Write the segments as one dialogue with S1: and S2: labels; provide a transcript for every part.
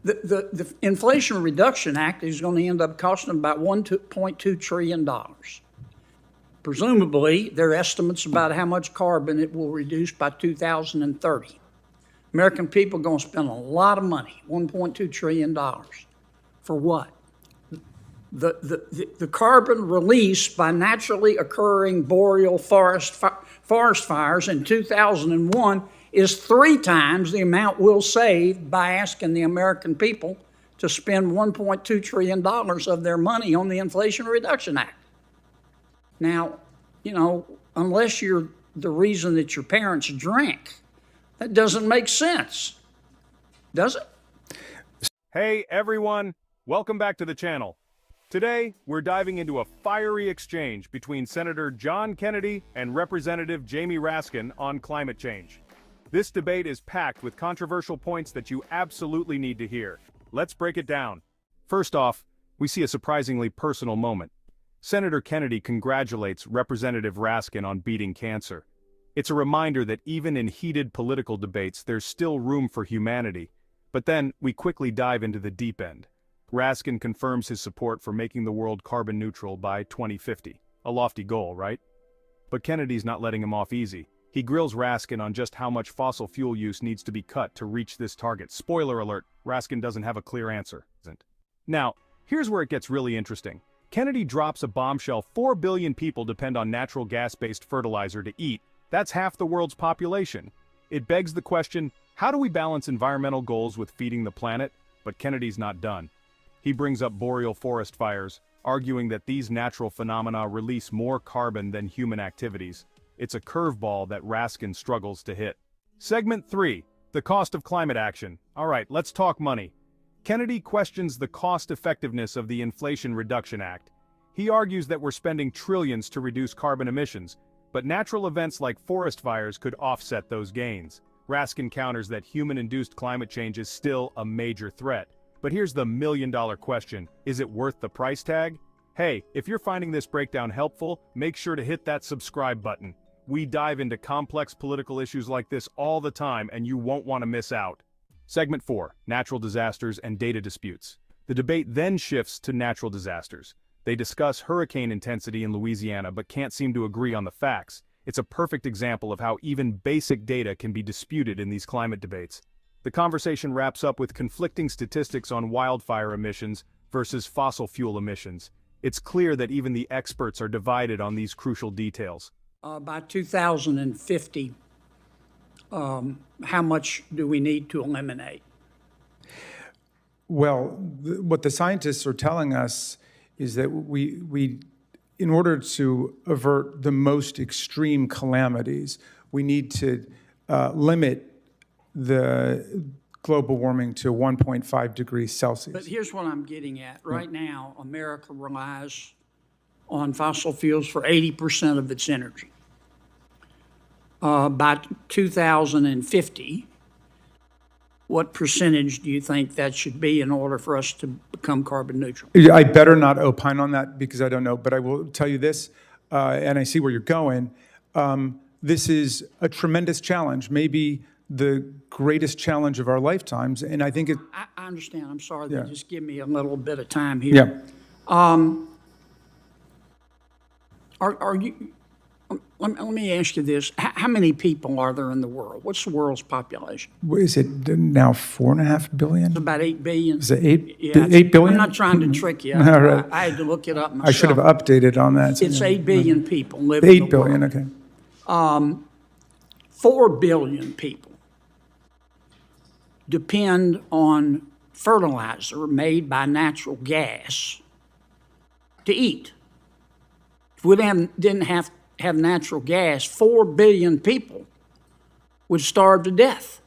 S1: The Inflation Reduction Act is going to end up costing about $1.2 trillion. Presumably, there are estimates about how much carbon it will reduce by 2030. American people are going to spend a lot of money, $1.2 trillion. For what? The carbon released by naturally occurring boreal forest fires in 2001 is 3 times the amount we'll save by asking the American people to spend $1.2 trillion of their money on the Inflation Reduction Act. Now, you know, unless you're the reason that your parents drank, that doesn't make sense, does it?
S2: Hey everyone, welcome back to the channel. Today, we're diving into a fiery exchange between Senator John Kennedy and Representative Jamie Raskin on climate change. This debate is packed with controversial points that you absolutely need to hear. Let's break it down. First off, we see a surprisingly personal moment. Senator Kennedy congratulates Representative Raskin on beating cancer. It's a reminder that even in heated political debates, there's still room for humanity. But then, we quickly dive into the deep end. Raskin confirms his support for making the world carbon neutral by 2050. A lofty goal, right? But Kennedy's not letting him off easy. He grills Raskin on just how much fossil fuel use needs to be cut to reach this target. Spoiler alert, Raskin doesn't have a clear answer. Now, here's where it gets really interesting. Kennedy drops a bombshell: 4 billion people depend on natural gas-based fertilizer to eat. That's half the world's population. It begs the question, how do we balance environmental goals with feeding the planet? But Kennedy's not done. He brings up boreal forest fires, arguing that these natural phenomena release more carbon than human activities. It's a curveball that Raskin struggles to hit. Segment 3, the cost of climate action. All right, let's talk money. Kennedy questions the cost-effectiveness of the Inflation Reduction Act. He argues that we're spending trillions to reduce carbon emissions, but natural events like forest fires could offset those gains. Raskin counters that human-induced climate change is still a major threat. But here's the million-dollar question: is it worth the price tag? Hey, if you're finding this breakdown helpful, make sure to hit that subscribe button. We dive into complex political issues like this all the time, and you won't want to miss out. Segment 4, natural disasters and data disputes. The debate then shifts to natural disasters. They discuss hurricane intensity in Louisiana but can't seem to agree on the facts. It's a perfect example of how even basic data can be disputed in these climate debates. The conversation wraps up with conflicting statistics on wildfire emissions versus fossil fuel emissions. It's clear that even the experts are divided on these crucial details.
S1: By 2050, how much do we need to eliminate?
S3: Well, what the scientists are telling us is that we in order to avert the most extreme calamities, we need to limit the global warming to 1.5 degrees Celsius.
S1: But here's what I'm getting at. Right now, America relies on fossil fuels for 80% of its energy. By 2050, what percentage do you think that should be in order for us to become carbon neutral?
S3: I better not opine on that because I don't know, but I will tell you this, and I see where you're going. This is a tremendous challenge, maybe the greatest challenge of our lifetimes, and I think it...
S1: I understand. I'm sorry. Yeah. Just give me a little bit of time here.
S3: Yeah.
S1: Are you... Let me ask you this. How many people are there in the world? What's the world's population?
S3: Is it now 4.5 billion?
S1: It's about 8 billion.
S3: Is it 8 billion?
S1: I'm not trying to trick you.
S3: All right.
S1: I had to look it up myself.
S3: I should have updated on that.
S1: It's 8 billion people live in the world.
S3: 8 billion, okay.
S1: 4 billion people depend on fertilizer made by natural gas to eat. If we didn't have natural gas, 4 billion people would starve to death.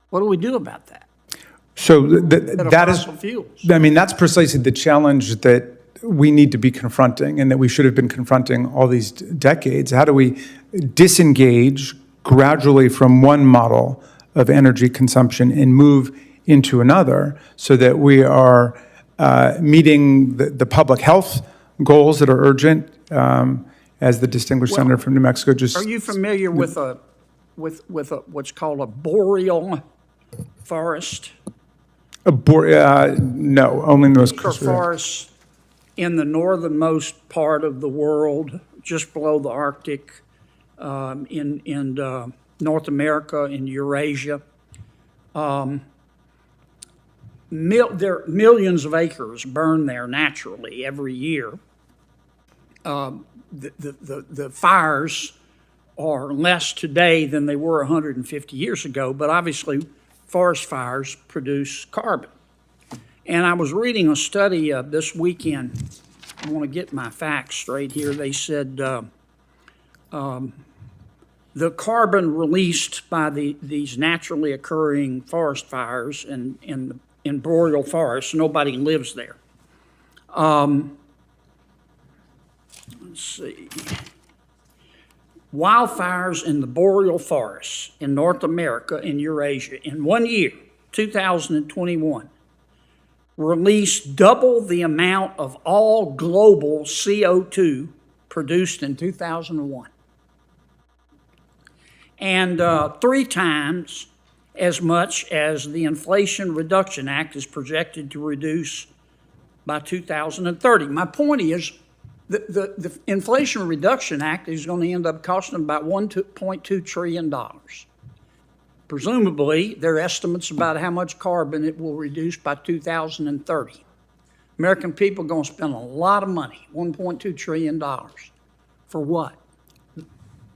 S1: What do we do about that?
S3: So that is,
S1: fuels.
S3: I mean, that's precisely the challenge that we need to be confronting and that we should have been confronting all these decades. How do we disengage gradually from one model of energy consumption and move into another so that we are meeting the public health goals that are urgent, as the distinguished senator from New Mexico just...
S1: Are you familiar with what's called a boreal forest?
S3: No, only in the most
S1: For
S3: coastal.
S1: forests in the northernmost part of the world, just below the Arctic, in North America, in Eurasia. Millions of acres burn there naturally every year. The fires are less today than they were 150 years ago, but obviously forest fires produce carbon. And I was reading a study this weekend. I want to get my facts straight here. They said the carbon released by these naturally occurring forest fires in boreal forests, nobody lives there. Let's see. Wildfires in the boreal forests in North America and Eurasia in 1 year, 2021, released double the amount of all global CO2 produced in 2001. And 3 times as much as the Inflation Reduction Act is projected to reduce by 2030. My point is, the Inflation Reduction Act is going to end up costing about $1.2 trillion. Presumably, there are estimates about how much carbon it will reduce by 2030. American people are going to spend a lot of money, $1.2 trillion. For what?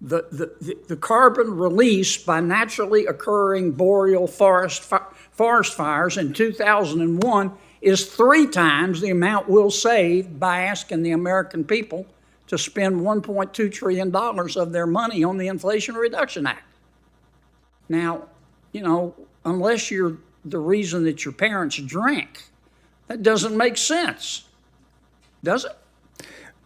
S1: The carbon released by naturally occurring boreal forest fires in 2001 is 3 times the amount we'll save by asking the American people to spend $1.2 trillion of their money on the Inflation Reduction Act. Now, unless you're the reason that your parents drank, that doesn't make sense, does it?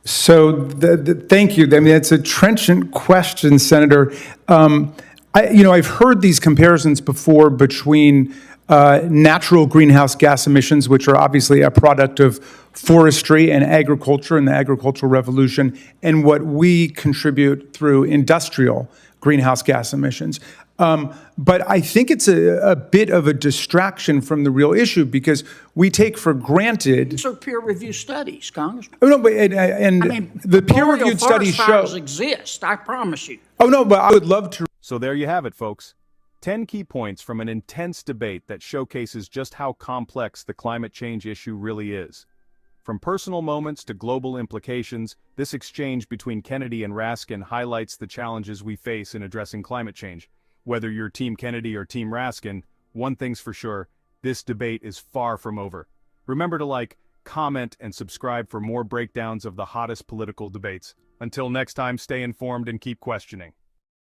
S3: So, thank you. I mean, that's a trenchant question, Senator. I've heard these comparisons before between natural greenhouse gas emissions, which are obviously a product of forestry and agriculture and the agricultural revolution, and what we contribute through industrial greenhouse gas emissions. But I think it's a bit of a distraction from the real issue because we take for granted.
S1: These are peer-reviewed studies, Congressman.
S3: Oh, no, but, the peer-reviewed studies show.
S1: Fires exist, I promise you.
S3: Oh, no, but I would love to.
S2: So there you have it, folks. 10 key points from an intense debate that showcases just how complex the climate change issue really is. From personal moments to global implications, this exchange between Kennedy and Raskin highlights the challenges we face in addressing climate change. Whether you're Team Kennedy or Team Raskin, one thing's for sure, this debate is far from over. Remember to like, comment, and subscribe for more breakdowns of the hottest political debates. Until next time, stay informed and keep questioning.